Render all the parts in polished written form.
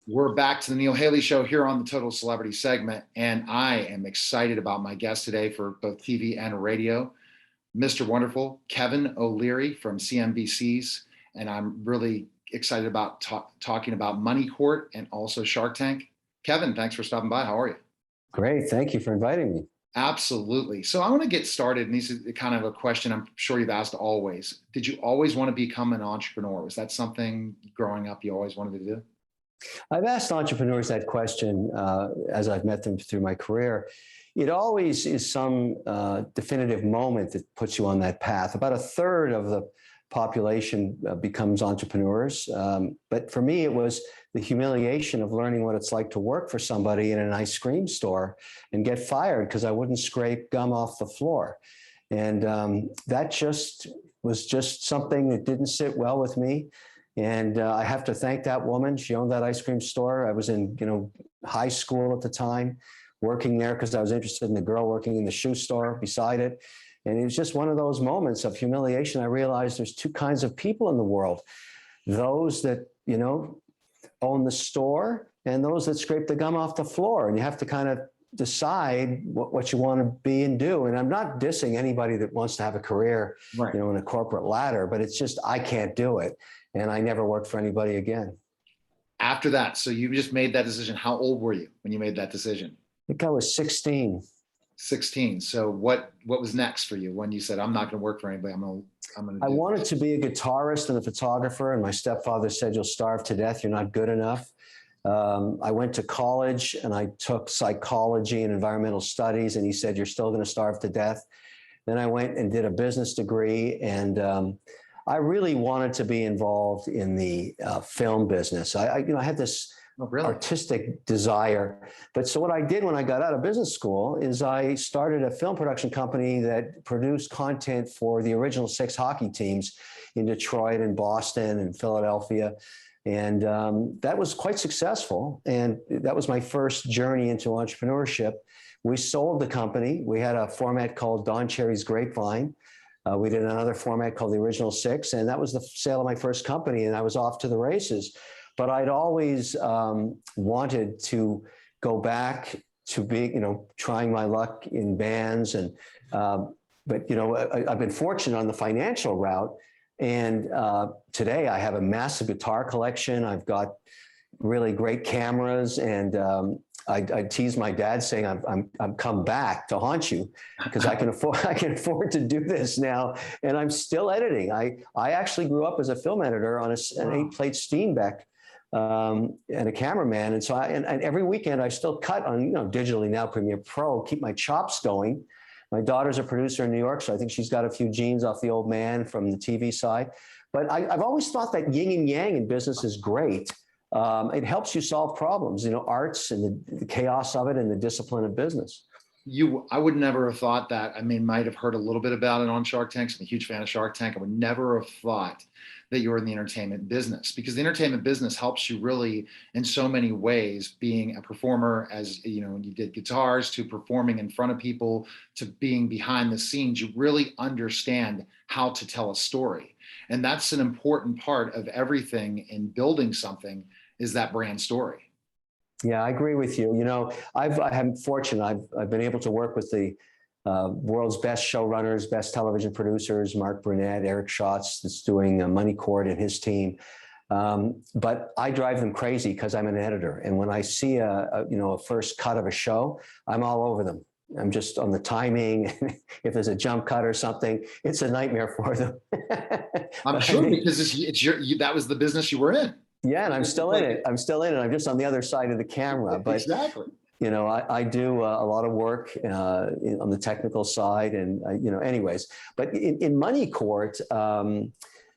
We're back to the Neil Haley Show here on the Total Celebrity segment, and I am excited about my guest today for both TV and radio, Mr. Wonderful Kevin O'Leary from CNBC's, and I'm really excited about talking about Money Court and also Shark Tank. Kevin, thanks for stopping by. How are you? Great. Thank you for inviting me. Absolutely. So I want to get started, and this is kind of a question I'm sure you've asked always. Did you always want to become an entrepreneur? Was that something growing up you always wanted to do? I've asked entrepreneurs that question as I've met them through my career. It always is some definitive moment that puts you on that path. About a third of the population becomes entrepreneurs. But for me, it was the humiliation of learning what it's like to work for somebody in an ice cream store and get fired because I wouldn't scrape gum off the floor. And that just was just something that didn't sit well with me. And I have to thank that woman. She owned that ice cream store. I was in, high school at the time, working there because I was interested in the girl working in the shoe store beside it. And it was just one of those moments of humiliation. I realized there's two kinds of people in the world. Those that, own the store and those that scrape the gum off the floor. And you have to kind of decide what you want to be and do. And I'm not dissing anybody that wants to have a career, right, in a corporate ladder, but it's just, I can't do it. And I never worked for anybody again. After that, so you just made that decision. How old were you when you made that decision? I think I was 16. 16. So what was next for you when you said, I'm not going to work for anybody? I wanted to be a guitarist and a photographer. And my stepfather said, you'll starve to death. You're not good enough. I went to college and I took psychology and environmental studies. And he said, you're still going to starve to death. Then I went and did a business degree. And I really wanted to be involved in the film business. I had this artistic desire. But so what I did when I got out of business school is I started a film production company that produced content for the original 6 hockey teams in Detroit and Boston and Philadelphia. And that was quite successful. And that was my first journey into entrepreneurship. We sold the company. We had a format called Don Cherry's Grapevine. We did another format called the Original 6, and that was the sale of my first company, and I was off to the races. But I'd always wanted to go back to be, trying my luck in bands. And, but, I've been fortunate on the financial route. And today I have a massive guitar collection. I've got really great cameras. And I tease my dad saying, I'm come back to haunt you because I can afford to do this now. And I'm still editing. I actually grew up as a film editor on an 8-plate Steenbeck. And a cameraman. And so and every weekend I still cut on, digitally now, Premiere Pro, keep my chops going. My daughter's a producer in New York, so I think she's got a few genes off the old man from the TV side. But I've always thought that yin and yang in business is great. It helps you solve problems, arts and the chaos of it and the discipline of business. I would never have thought that. I mean, might have heard a little bit about it on Shark Tank. I'm a huge fan of Shark Tank. I would never have thought that you're in the entertainment business, because the entertainment business helps you really in so many ways, being a performer, as when you did guitars, to performing in front of people, to being behind the scenes. You really understand how to tell a story. And that's an important part of everything in building something, is that brand story. Yeah, I agree with you. I'm fortunate. I've been able to work with the world's best showrunners, best television producers, Mark Burnett, Eric Schatz, that's doing Money Court, and his team. But I drive them crazy because I'm an editor. And when I see a first cut of a show, I'm all over them. I'm just on the timing. If there's a jump cut or something, it's a nightmare for them. I'm sure, because that was the business you were in. Yeah, and I'm still in it. I'm just on the other side of the camera. But exactly. I do a lot of work on the technical side, and anyways. But in Money Court,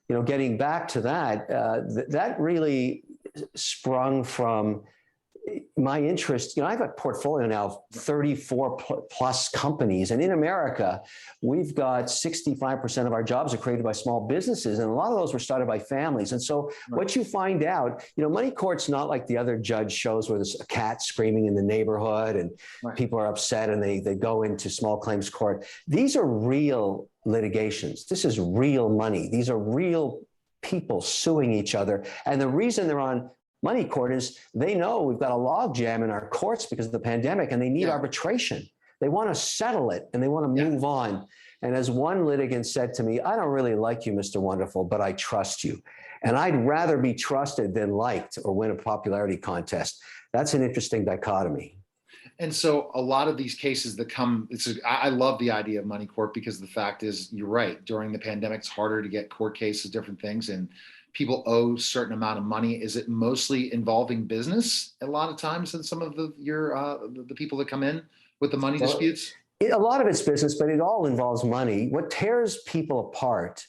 getting back to that, that really sprung from my interest. I have a portfolio now of 34 plus companies. And in America, we've got 65% of our jobs are created by small businesses. And a lot of those were started by families. And so what you find out, Money Court's not like the other judge shows where there's a cat screaming in the neighborhood and people are upset and they go into small claims court. These are real litigations. This is real money. These are real people suing each other. And the reason they're on money court is they know we've got a log jam in our courts because of the pandemic, and they need arbitration. They want to settle it and they want to move on. And as one litigant said to me, I don't really like you, Mr. Wonderful, but I trust you. And I'd rather be trusted than liked or win a popularity contest. That's an interesting dichotomy. And so a lot of these cases that come, I love the idea of money court, because the fact is, you're right, during the pandemic, it's harder to get court cases, different things, and people owe a certain amount of money. Is it mostly involving business a lot of times in some of the people that come in with the money disputes? A lot of it's business, but it all involves money. What tears people apart,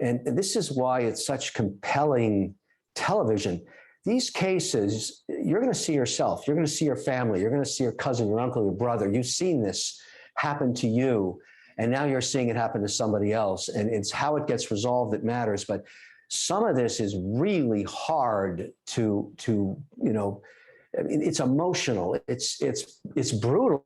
and this is why it's such compelling television, these cases, you're going to see yourself, you're going to see your family, you're going to see your cousin, your uncle, your brother. You've seen this happen to you, and now you're seeing it happen to somebody else. And it's how it gets resolved that matters. But some of this is really hard to I mean, it's emotional. It's brutal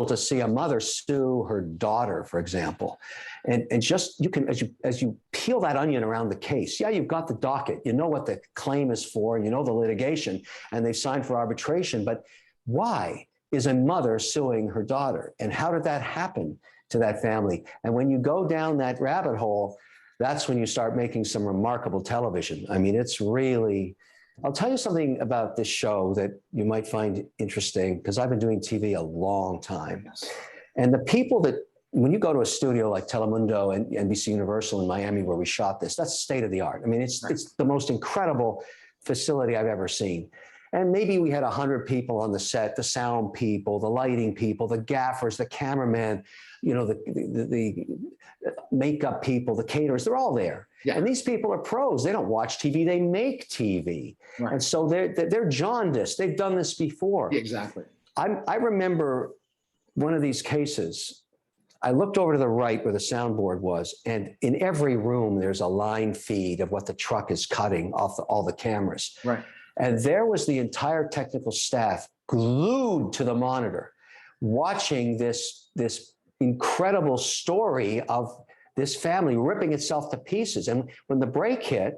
to see a mother sue her daughter, for example, and just you can as you peel that onion around the case. Yeah, you've got the docket, you know what the claim is for, and you know the litigation, and they've signed for arbitration. But why is a mother suing her daughter, and how did that happen to that family? And when you go down that rabbit hole, that's when you start making some remarkable television. I mean, it's really. I'll tell you something about this show that you might find interesting, because I've been doing TV a long time. Yes. And the people that, when you go to a studio like Telemundo and NBC Universal in Miami, where we shot this, that's state of the art. I mean, it's the most incredible facility I've ever seen. And maybe we had 100 people on the set, the sound people, the lighting people, the gaffers, the cameraman, the makeup people, the caterers, they're all there. Yeah. And these people are pros. They don't watch TV, they make TV. Right. And so they're jaundiced. They've done this before. Exactly. I remember one of these cases. I looked over to the right where the soundboard was, and in every room, there's a line feed of what the truck is cutting off all the cameras. Right. And there was the entire technical staff glued to the monitor, watching this incredible story of this family ripping itself to pieces. And when the break hit,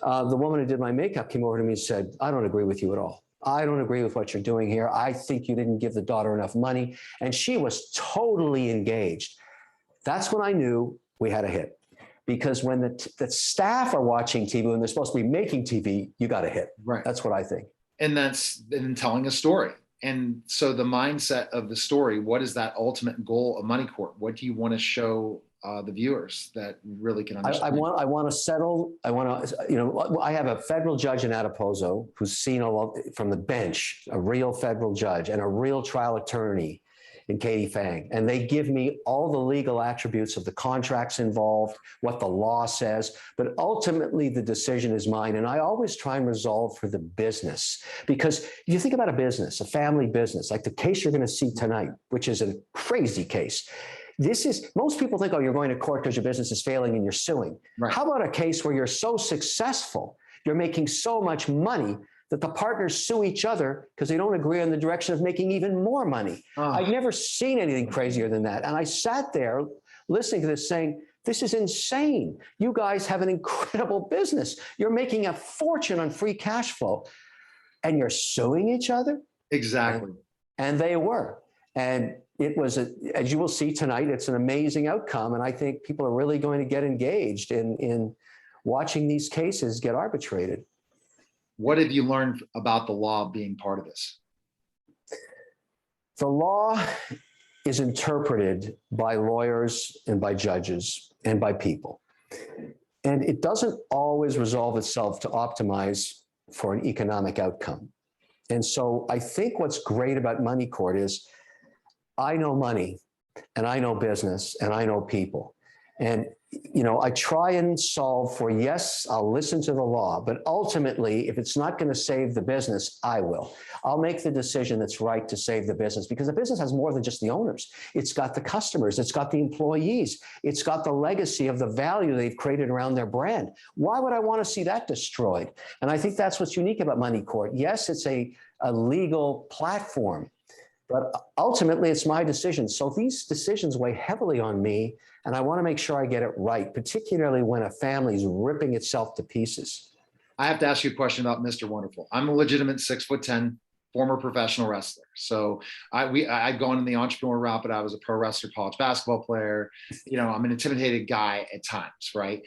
the woman who did my makeup came over to me and said, I don't agree with you at all. I don't agree with what you're doing here. I think you didn't give the daughter enough money. And she was totally engaged. That's when I knew we had a hit. Because when the staff are watching TV, when they're supposed to be making TV, you got a hit. Right. That's what I think. And that's in telling a story. And so the mindset of the story, what is that ultimate goal of Money Court? What do you want to show the viewers that really can understand? I want to settle. I want to, I have a federal judge in Adiposo who's seen from the bench, a real federal judge and a real trial attorney in Katie Fang. And they give me all the legal attributes of the contracts involved, what the law says, but ultimately the decision is mine. And I always try and resolve for the business, because you think about a business, a family business, like the case you're going to see tonight, which is a crazy case. Most people think, oh, you're going to court because your business is failing and you're suing. Right. How about a case where you're so successful, you're making so much money that the partners sue each other because they don't agree on the direction of making even more money? I've never seen anything crazier than that. And I sat there listening to this saying, this is insane. You guys have an incredible business. You're making a fortune on free cash flow and you're suing each other? Exactly. And they were. And it was, as you will see tonight, it's an amazing outcome. And I think people are really going to get engaged in watching these cases get arbitrated. What have you learned about the law being part of this? The law is interpreted by lawyers and by judges and by people. And it doesn't always resolve itself to optimize for an economic outcome. And so I think what's great about Money Court is I know money and I know business and I know people. And I try and solve for, yes, I'll listen to the law, but ultimately, if it's not going to save the business, I will. I'll make the decision that's right to save the business, because the business has more than just the owners. It's got the customers, it's got the employees, it's got the legacy of the value they've created around their brand. Why would I want to see that destroyed? And I think that's what's unique about Money Court. Yes, it's a legal platform, but ultimately it's my decision. So these decisions weigh heavily on me, and I want to make sure I get it right, particularly when a family is ripping itself to pieces. I have to ask you a question about Mr. Wonderful. I'm a legitimate 6'10" former professional wrestler. So I've gone in the entrepreneur route, but I was a pro wrestler, college basketball player. I'm an intimidated guy at times, right?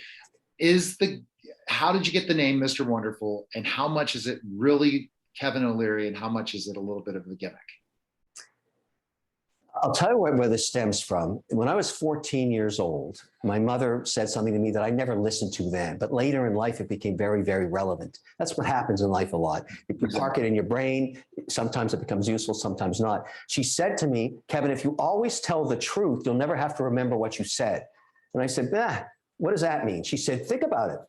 How did you get the name Mr. Wonderful, and how much is it really Kevin O'Leary, and how much is it a little bit of a gimmick? I'll tell you where this stems from. When I was 14 years old, my mother said something to me that I never listened to then, but later in life, it became very, very relevant. That's what happens in life a lot. If you park it in your brain, sometimes it becomes useful, sometimes not. She said to me, Kevin, if you always tell the truth, you'll never have to remember what you said. And I said, what does that mean? She said, think about it.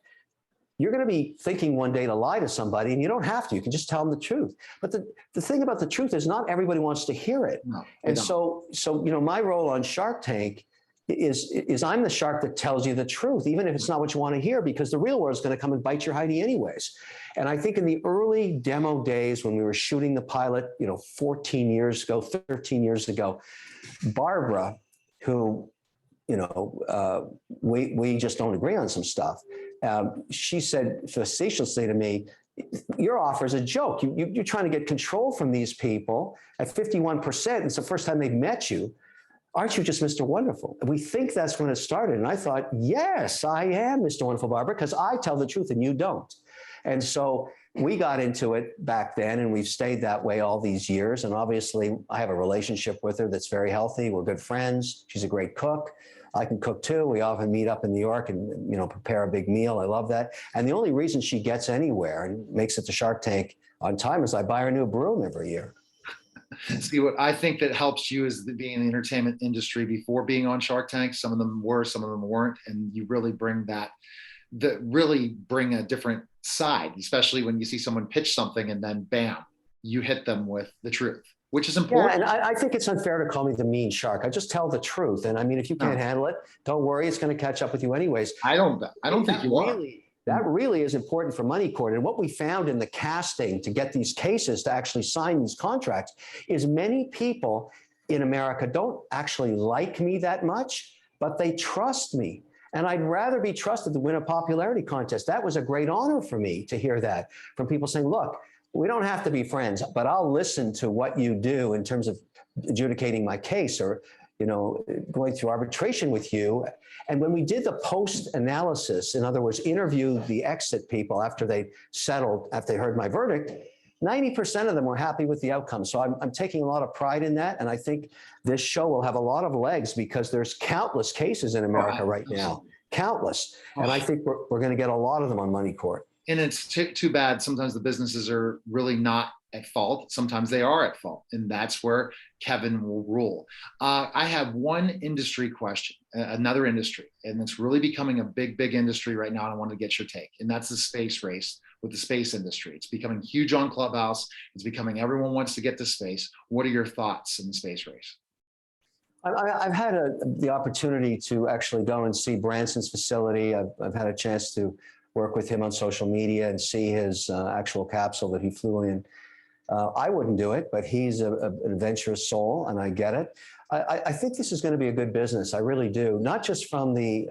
You're going to be thinking one day to lie to somebody, and you don't have to. You can just tell them the truth. But the thing about the truth is not everybody wants to hear it. No, and so my role on Shark Tank is I'm the shark that tells you the truth, even if it's not what you want to hear, because the real world is going to come and bite your hidey anyways. And I think in the early demo days when we were shooting the pilot, 14 years ago, 13 years ago, Barbara, who we just don't agree on some stuff. She said facetiously to me, your offer is a joke. You're trying to get control from these people at 51%. It's the first time they've met you. Aren't you just Mr. Wonderful? And we think that's when it started. And I thought, yes, I am Mr. Wonderful, Barbara, because I tell the truth and you don't. And so we got into it back then, and we've stayed that way all these years. And obviously, I have a relationship with her that's very healthy. We're good friends. She's a great cook. I can cook too. We often meet up in New York and prepare a big meal. I love that. And the only reason she gets anywhere and makes it to Shark Tank on time is I buy her a new broom every year. See, what I think that helps you is being in the entertainment industry before being on Shark Tank. Some of them were, some of them weren't, and you really bring a different side, especially when you see someone pitch something and then bam, you hit them with the truth, which is important. Yeah, and I think it's unfair to call me the mean shark. I just tell the truth. And I mean, if you can't handle it, don't worry, it's going to catch up with you anyways. I don't think you are. That really is important for Money Court. And what we found in the casting to get these cases to actually sign these contracts is many people in America don't actually like me that much, but they trust me. And I'd rather be trusted than win a popularity contest. That was a great honor for me to hear that from people saying, look, we don't have to be friends, but I'll listen to what you do in terms of adjudicating my case or, going through arbitration with you. And when we did the post-analysis, in other words, interviewed the exit people after they settled, after they heard my verdict, 90% of them were happy with the outcome. So I'm taking a lot of pride in that. And I think this show will have a lot of legs because there's countless cases in America right now, countless. And I think we're going to get a lot of them on Money Court. And it's too bad. Sometimes the businesses are really not at fault. Sometimes they are at fault. And that's where Kevin will rule. I have one industry question, another industry, and it's really becoming a big, big industry right now. And I want to get your take. And that's the space race with the space industry. It's becoming huge on Clubhouse. It's becoming, everyone wants to get to space. What are your thoughts in the space race? I've had the opportunity to actually go and see Branson's facility. I've had a chance to work with him on social media and see his actual capsule that he flew in. I wouldn't do it, but he's an adventurous soul, and I get it. I think this is going to be a good business. I really do. Not just from the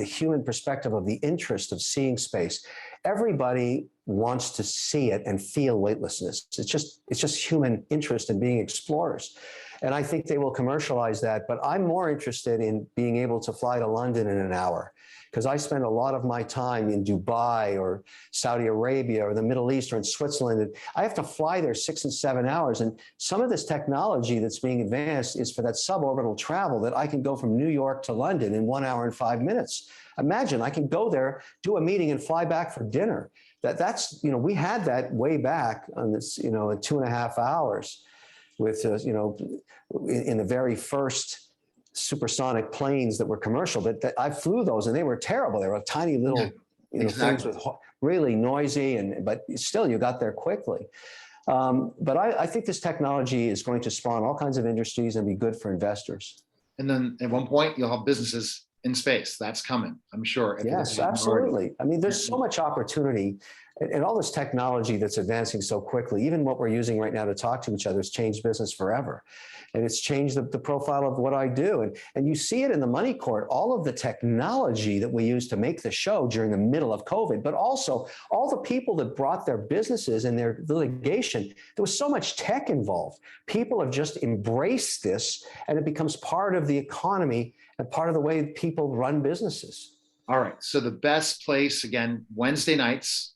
human perspective of the interest of seeing space. Everybody wants to see it and feel weightlessness. It's just human interest in being explorers. And I think they will commercialize that. But I'm more interested in being able to fly to London in an hour, because I spend a lot of my time in Dubai or Saudi Arabia or the Middle East or in Switzerland. And I have to fly there 6 and 7 hours. And some of this technology that's being advanced is for that suborbital travel that I can go from New York to London in 1 hour and 5 minutes. Imagine I can go there, do a meeting and fly back for dinner. That's, we had that way back on this, at 2.5 hours with, in the very first supersonic planes that were commercial, but I flew those and they were terrible. They were tiny little things with really noisy, but still you got there quickly. But I think this technology is going to spawn all kinds of industries and be good for investors. And then at one point you'll have businesses in space. That's coming, I'm sure. Yes, absolutely. I mean, there's so much opportunity. And all this technology that's advancing so quickly, even what we're using right now to talk to each other, has changed business forever. And it's changed the profile of what I do. And you see it in the Money Court, all of the technology that we used to make the show during the middle of COVID, but also all the people that brought their businesses and their litigation. There was so much tech involved. People have just embraced this, and it becomes part of the economy and part of the way people run businesses. All right. So the best place, again, Wednesday nights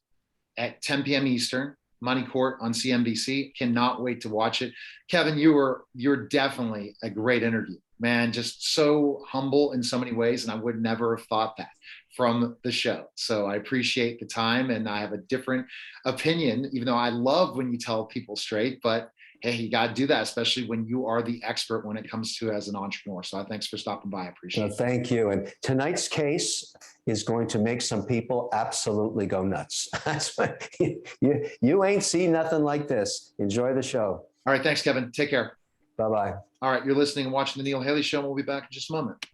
at 10 p.m. Eastern, Money Court on CNBC. Cannot wait to watch it. Kevin, you're definitely a great interview, man. Just so humble in so many ways, and I would never have thought that from the show. So I appreciate the time, and I have a different opinion, even though I love when you tell people straight, but hey, you got to do that, especially when you are the expert when it comes to as an entrepreneur. So thanks for stopping by. I appreciate it. Thank you. And tonight's case is going to make some people absolutely go nuts. That's what, you ain't seen nothing like this. Enjoy the show. All right. Thanks, Kevin. Take care. Bye-bye. All right. You're listening and watching The Neil Haley Show. We'll be back in just a moment.